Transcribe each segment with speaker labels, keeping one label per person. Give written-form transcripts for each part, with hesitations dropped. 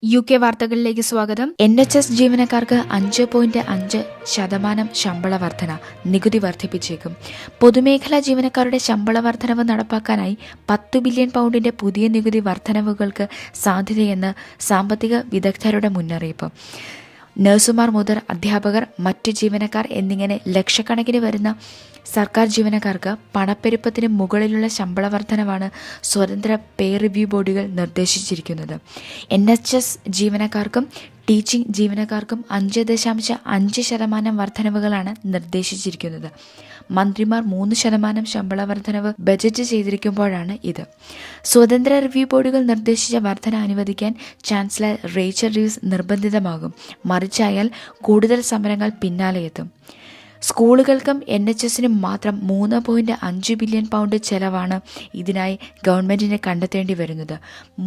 Speaker 1: UK വാർത്തകളിലേക്ക് സ്വാഗതം. NHS ജീവനക്കാർക്ക് 5.5% ശമ്പള വർധന, നികുതി വർദ്ധിപ്പിച്ചേക്കും. പൊതുമേഖലാ ജീവനക്കാരുടെ ശമ്പള വർധനവ് നടപ്പാക്കാനായി 10 ബില്യൺ പൗണ്ടിന്റെ പുതിയ നികുതി വർധനവുകൾക്ക് സാധ്യതയെന്ന് സാമ്പത്തിക വിദഗ്ധരുടെ മുന്നറിയിപ്പ്. നഴ്സുമാർ മുതൽ അധ്യാപകർ, മറ്റു ജീവനക്കാർ എന്നിങ്ങനെ ലക്ഷക്കണക്കിന് വരുന്ന സർക്കാർ ജീവനക്കാർക്ക് പണപ്പെരുപ്പത്തിന് മുകളിലുള്ള ശമ്പള വർധനവാണ് സ്വതന്ത്ര പേ റിവ്യൂ ബോർഡുകൾ നിർദ്ദേശിച്ചിരിക്കുന്നത്. NHS ജീവനക്കാർക്കും ടീച്ചിംഗ് ജീവനക്കാർക്കും 5.5% വർധനവുകളാണ് നിർദ്ദേശിച്ചിരിക്കുന്നത്. മന്ത്രിമാർ 3% ശമ്പള വർധനവ് ബജറ്റ് ചെയ്തിരിക്കുമ്പോഴാണ് ഇത്. സ്വതന്ത്ര റിവ്യൂ ബോർഡുകൾ നിർദ്ദേശിച്ച വർധന അനുവദിക്കാൻ ചാൻസലർ റേച്ചൽ റീവ്സ് നിർബന്ധിതമാകും. മറിച്ചായാൽ കൂടുതൽ സമരങ്ങൾ പിന്നാലെയെത്തും. സ്കൂളുകൾക്കും NHSനും മാത്രം 3.5 ബില്യൺ പൗണ്ട് ചെലവാണ് ഇതിനായി ഗവൺമെന്റിന് കണ്ടെത്തേണ്ടി വരുന്നത്.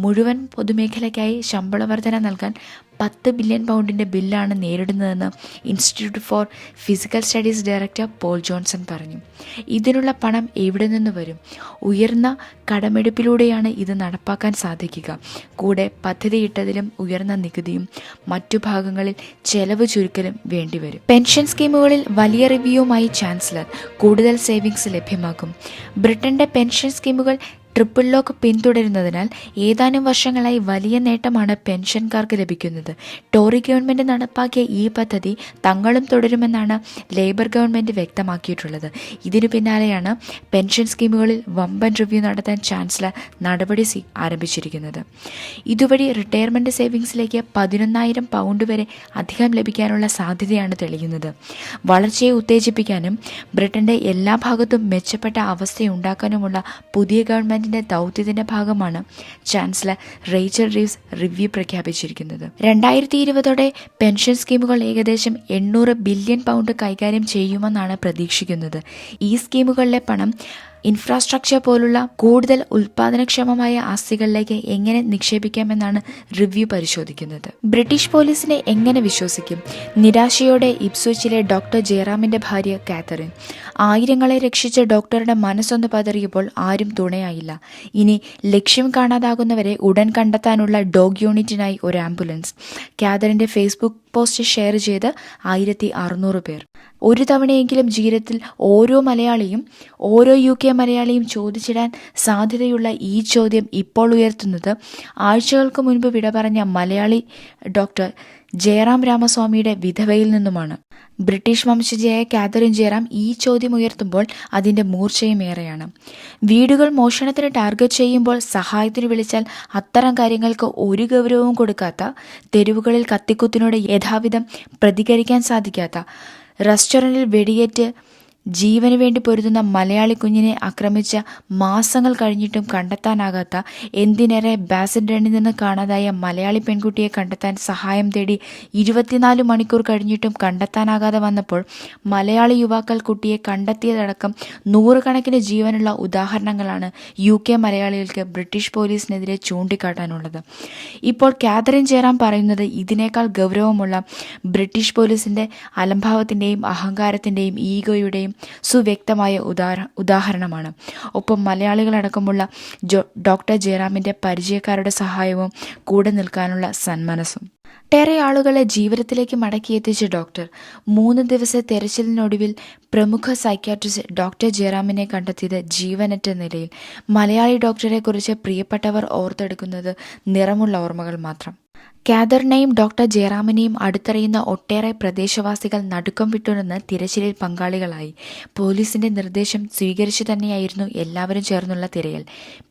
Speaker 1: മുഴുവൻ പൊതുമേഖലയ്ക്കായി ശമ്പള വർധന നൽകാൻ 10 ബില്യൺ പൗണ്ടിന്റെ ബില്ലാണ് നേരിടുന്നതെന്ന് Institute for Fiscal Studies director Paul Johnson പറഞ്ഞു. ഇതിനുള്ള പണം എവിടെ നിന്ന് വരും? ഉയർന്ന കടമെടുപ്പിലൂടെയാണ് ഇത് നടപ്പാക്കാൻ സാധിക്കുക. കൂടെ പദ്ധതിയിട്ടതിലും ഉയർന്ന നികുതിയും മറ്റു ഭാഗങ്ങളിൽ ചെലവ് ചുരുക്കലും വേണ്ടിവരും. പെൻഷൻ സ്കീമുകളിൽ വലിയ റിവ്യൂവുമായി ചാൻസലർ. കൂടുതൽ സേവിങ്സ് ലഭ്യമാക്കും. ബ്രിട്ടന്റെ പെൻഷൻ സ്കീമുകൾ ട്രിപ്പിൾ ലോക്ക് പിന്തുടരുന്നതിനാൽ ഏതാനും വർഷങ്ങളായി വലിയ നേട്ടമാണ് പെൻഷൻകാർക്ക് ലഭിക്കുന്നത്. ടോറി ഗവൺമെന്റ് നടപ്പാക്കിയ ഈ പദ്ധതി തങ്ങളും തുടരുമെന്നാണ് ലേബർ ഗവൺമെന്റ് വ്യക്തമാക്കിയിട്ടുള്ളത്. ഇതിനു പിന്നാലെയാണ് പെൻഷൻ സ്കീമുകളിൽ വമ്പൻ റിവ്യൂ നടത്താൻ ചാൻസലർ നടപടി ആരംഭിച്ചിരിക്കുന്നത്. ഇതുവഴി റിട്ടയർമെന്റ് സേവിങ്സിലേക്ക് 11,000 പൗണ്ട് വരെ അധികം ലഭിക്കാനുള്ള സാധ്യതയാണ് തെളിയുന്നത്. വളർച്ചയെ ഉത്തേജിപ്പിക്കാനും ബ്രിട്ടന്റെ എല്ലാ ഭാഗത്തും മെച്ചപ്പെട്ട അവസ്ഥയുണ്ടാക്കാനുമുള്ള പുതിയ ഗവൺമെന്റ് ദൗത്യത്തിന്റെ ഭാഗമാണ് ചാൻസലർ റേച്ചൽ റീവ്സ് റിവ്യൂ പ്രഖ്യാപിച്ചിരിക്കുന്നത്. 2020 പെൻഷൻ സ്കീമുകൾ ഏകദേശം 800 ബില്യൺ പൗണ്ട് കൈകാര്യം ചെയ്യുമെന്നാണ് പ്രതീക്ഷിക്കുന്നത്. ഈ സ്കീമുകളിലെ പണം ഇൻഫ്രാസ്ട്രക്ചർ പോലുള്ള കൂടുതൽ ഉൽപാദനക്ഷമമായ ആസ്തികളിലേക്ക് എങ്ങനെ നിക്ഷേപിക്കാമെന്നാണ് റിവ്യൂ പരിശോധിക്കുന്നത്. ബ്രിട്ടീഷ് പോലീസിനെ എങ്ങനെ വിശ്വസിക്കും? നിരാശയോടെ ഇപ്സ്വിച്ചിലെ ഡോക്ടർ ജയറാമിന്റെ ഭാര്യ കാതറിൻ. ആയിരങ്ങളെ രക്ഷിച്ച ഡോക്ടറുടെ മനസ്സൊന്ന് പതറിയപ്പോൾ ആരും തുണയായില്ല. ഇനി ലക്ഷ്യം കാണാതാകുന്നവരെ ഉടൻ കണ്ടെത്താനുള്ള ഡോഗ് യൂണിറ്റിനായി ഒരു ആംബുലൻസ്. കാതറിന്റെ ഫേസ്ബുക്ക് പോസ്റ്റ് ഷെയർ ചെയ്ത് 1600 പേർ. ഒരു തവണയെങ്കിലും ജീവിതത്തിൽ ഓരോ UK മലയാളിയും ചോദിച്ചിടാൻ സാധ്യതയുള്ള ഈ ചോദ്യം ഇപ്പോൾ ഉയർത്തുന്നത് ആഴ്ചകൾക്ക് മുൻപ് വിട പറഞ്ഞ മലയാളി ഡോക്ടർ ജയറാം രാമസ്വാമിയുടെ വിധവയിൽ നിന്നുമാണ്. ബ്രിട്ടീഷ് വംശജയായ കാതറിൻ ജയറാം ഈ ചോദ്യം ഉയർത്തുമ്പോൾ അതിന്റെ മൂർച്ചയും ഏറെയാണ്. വീടുകൾ മോഷണത്തിന് ടാർഗറ്റ് ചെയ്യുമ്പോൾ സഹായത്തിന് വിളിച്ചാൽ അത്തരം കാര്യങ്ങൾക്ക് ഒരു ഗൗരവവും കൊടുക്കാത്ത, തെരുവുകളിൽ കത്തിക്കുത്തിനോട് യഥാവിധം പ്രതികരിക്കാൻ സാധിക്കാത്ത, റെസ്റ്റോറൻറ്റിൽ വെടിയേറ്റ് ജീവന് വേണ്ടി പൊരുതുന്ന മലയാളി കുഞ്ഞിനെ ആക്രമിച്ച മാസങ്ങൾ കഴിഞ്ഞിട്ടും കണ്ടെത്താനാകാത്ത, എന്തിനേറെ ബാസിഡണിൽ നിന്ന് കാണാതായ മലയാളി പെൺകുട്ടിയെ കണ്ടെത്താൻ സഹായം തേടി 24 മണിക്കൂർ കഴിഞ്ഞിട്ടും കണ്ടെത്താനാകാതെ വന്നപ്പോൾ മലയാളി യുവാക്കൾ കുട്ടിയെ കണ്ടെത്തിയതടക്കം നൂറുകണക്കിന് ജീവനുള്ള ഉദാഹരണങ്ങളാണ് UK മലയാളികൾക്ക് ബ്രിട്ടീഷ് പോലീസിനെതിരെ ചൂണ്ടിക്കാട്ടാനുള്ളത്. ഇപ്പോൾ കാതറിൻ ജയറാം പറയുന്നത് ഇതിനേക്കാൾ ഗൗരവമുള്ള ബ്രിട്ടീഷ് പോലീസിന്റെ അലംഭാവത്തിന്റെയും അഹങ്കാരത്തിന്റെയും ഈഗോയുടെയും സുവ്യക്തമായ ഉദാഹരണമാണ്. ഒപ്പം മലയാളികളടക്കമുള്ള ഡോക്ടർ ജയറാമിന്റെ പരിചയക്കാരുടെ സഹായവും കൂടെ നിൽക്കാനുള്ള സന്മനസ്സും. ഒട്ടേറെ ആളുകളെ ജീവിതത്തിലേക്ക് മടക്കിയെത്തിച്ച ഡോക്ടർ 3 ദിവസത്തെ തെരച്ചിലിനൊടുവിൽ പ്രമുഖ സൈക്യാട്രിസ്റ്റ് ഡോക്ടർ ജയറാമിനെ കണ്ടെത്തിയത് ജീവനറ്റ നിലയിൽ. മലയാളി ഡോക്ടറെ കുറിച്ച് പ്രിയപ്പെട്ടവർ ഓർത്തെടുക്കുന്നത് നിറമുള്ള ഓർമ്മകൾ മാത്രം. കാതറിനെയും ഡോക്ടർ ജയറാമിനെയും അടുത്തറിയുന്ന ഒട്ടേറെ പ്രദേശവാസികൾ നടുക്കം വിട്ടുനിന്ന് തിരച്ചിലിൽ പങ്കാളികളായി. പോലീസിന്റെ നിർദ്ദേശം സ്വീകരിച്ചു തന്നെയായിരുന്നു എല്ലാവരും ചേർന്നുള്ള തിരയൽ.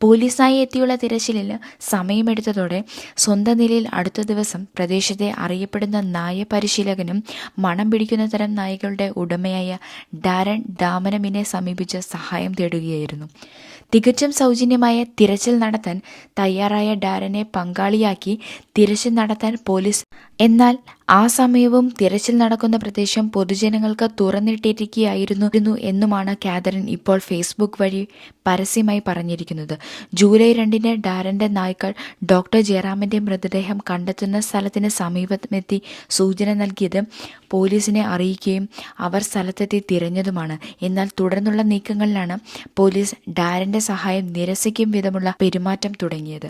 Speaker 1: പോലീസായി എത്തിയുള്ള തിരച്ചിലിന് സമയമെടുത്തതോടെ സ്വന്തം നിലയിൽ അടുത്ത ദിവസം പ്രദേശത്തെ അറിയപ്പെടുന്ന നായ പരിശീലകനും മണം പിടിക്കുന്ന തരം നായകളുടെ ഉടമയായ ഡാരൻ ഡാമനമിനെ സമീപിച്ച് സഹായം തേടുകയായിരുന്നു. തികച്ചും സൗജന്യമായ തിരച്ചിൽ നടത്താൻ തയ്യാറായ ഡാരനെ പങ്കാളിയാക്കി തിരച്ചിൽ നടത്താൻ പോലീസ്. എന്നാൽ ആ സമയവും തിരച്ചിൽ നടക്കുന്ന പ്രദേശം പൊതുജനങ്ങൾക്ക് തുറന്നിട്ടിരിക്കുകയായിരുന്നു എന്നുമാണ് കാതറിൻ ഇപ്പോൾ ഫേസ്ബുക്ക് വഴി പരസ്യമായി പറഞ്ഞിരിക്കുന്നത്. ജൂലൈ 2 ഡാരന്റെ നായ്ക്കൾ ഡോക്ടർ ജയറാമിന്റെ മൃതദേഹം കണ്ടെത്തുന്ന സ്ഥലത്തിന് സമീപമെത്തി സൂചന നൽകിയത് പോലീസിനെ അറിയിക്കുകയും അവർ സ്ഥലത്തെത്തി തിരഞ്ഞതുമാണ്. എന്നാൽ തുടർന്നുള്ള നീക്കങ്ങളിലാണ് പോലീസ് ഡാരന്റെ സഹായം നിരസിക്കും വിധമുള്ള പെരുമാറ്റം തുടങ്ങിയത്.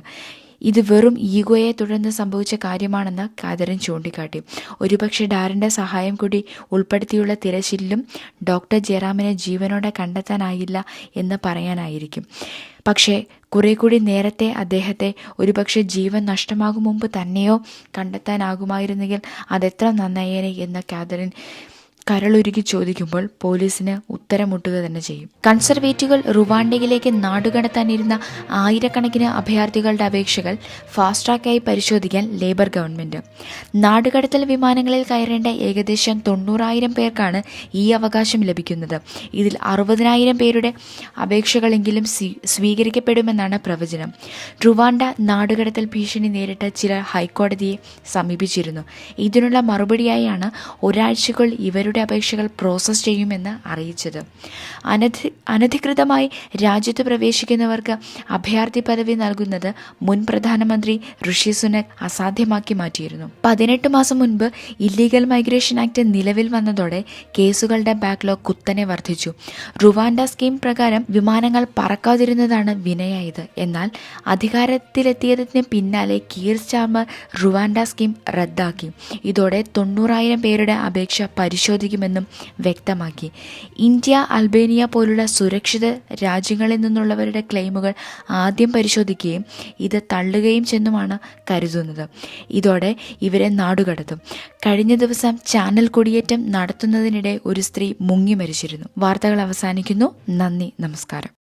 Speaker 1: ഇത് വെറും ഈഗോയെ തുടർന്ന് സംഭവിച്ച കാര്യമാണെന്ന് കാതറിൻ ചൂണ്ടിക്കാട്ടി. ഒരുപക്ഷെ ഡാരന്റെ സഹായം കൂടി ഉൾപ്പെടുത്തിയുള്ള തിരച്ചിലിലും ഡോക്ടർ ജയറാമിനെ ജീവനോടെ കണ്ടെത്താനായില്ല എന്ന് പറയാനായിരിക്കും. പക്ഷേ കുറെ കൂടി നേരത്തെ അദ്ദേഹത്തെ ഒരുപക്ഷെ ജീവൻ നഷ്ടമാകും മുമ്പ് തന്നെയോ കണ്ടെത്താനാകുമായിരുന്നെങ്കിൽ അതെത്ര നന്നായേനെ എന്ന് കാതറിൻ കരളുരുകി ചോദിക്കുമ്പോൾ പോലീസിന് ഉത്തരമുട്ടുക തന്നെ ചെയ്യും. കൺസർവേറ്റീവുകൾ റുവാണ്ടയിലേക്ക് നാടുകടത്താനിരുന്ന ആയിരക്കണക്കിന് അഭയാർത്ഥികളുടെ അപേക്ഷകൾ ഫാസ്റ്റ് ട്രാക്കായി പരിശോധിക്കാൻ ലേബർ ഗവൺമെന്റ്. നാടുകടത്തൽ വിമാനങ്ങളിൽ കയറേണ്ട ഏകദേശം 90,000 പേർക്കാണ് ഈ അവകാശം ലഭിക്കുന്നത്. ഇതിൽ 60,000 പേരുടെ അപേക്ഷകളെങ്കിലും സ്വീകരിക്കപ്പെടുമെന്നാണ് പ്രവചനം. റുവാണ്ട നാടുകടത്തൽ ഭീഷണി നേരിട്ട ചിലർ ഹൈക്കോടതിയെ സമീപിച്ചിരുന്നു. ഇതിനുള്ള മറുപടിയായാണ് ഒരാഴ്ചക്കുള്ളിൽ ഇവരുടെ അപേക്ഷകൾ പ്രോസസ് ചെയ്യുമെന്ന് അറിയിച്ചത്. അനധികൃതമായി രാജ്യത്ത് പ്രവേശിക്കുന്നവർക്ക് അഭയാർത്ഥി പദവി നൽകുന്നത് മുൻ പ്രധാനമന്ത്രി ഋഷി സുനക് അസാധ്യമാക്കി മാറ്റിയിരുന്നു. 18 മാസം മുൻപ് ഇല്ലീഗൽ മൈഗ്രേഷൻ ആക്ട് നിലവിൽ വന്നതോടെ കേസുകളുടെ ബാക്ക്ലോഗ് കുത്തനെ വർദ്ധിച്ചു. റുവാണ്ട സ്കീം പ്രകാരം വിമാനങ്ങൾ പറക്കാതിരുന്നതാണ് വിനയായത്. എന്നാൽ അധികാരത്തിലെത്തിയതിന് പിന്നാലെ കീർ സ്റ്റാർമർ റുവാണ്ട സ്കീം റദ്ദാക്കി. ഇതോടെ 90,000 പേരുടെ അപേക്ഷ പരിശോധിക്കുമെന്നും വ്യക്തമാക്കി. ഇന്ത്യ, അൽബേനിയ പോലുള്ള സുരക്ഷിത രാജ്യങ്ങളിൽ നിന്നുള്ളവരുടെ ക്ലെയിമുകൾ ആദ്യം പരിശോധിക്കുകയും ഇത് തള്ളുകയും ചെന്നുമാണ് കരുതുന്നത്. ഇതോടെ ഇവരെ നാടുകടത്തും. കഴിഞ്ഞ ദിവസം ചാനൽ കൊടിയേറ്റം നടത്തുന്നതിനിടെ ഒരു സ്ത്രീ മുങ്ങി മരിച്ചിരുന്നു. വാർത്തകൾ അവസാനിക്കുന്നു. നന്ദി, നമസ്കാരം.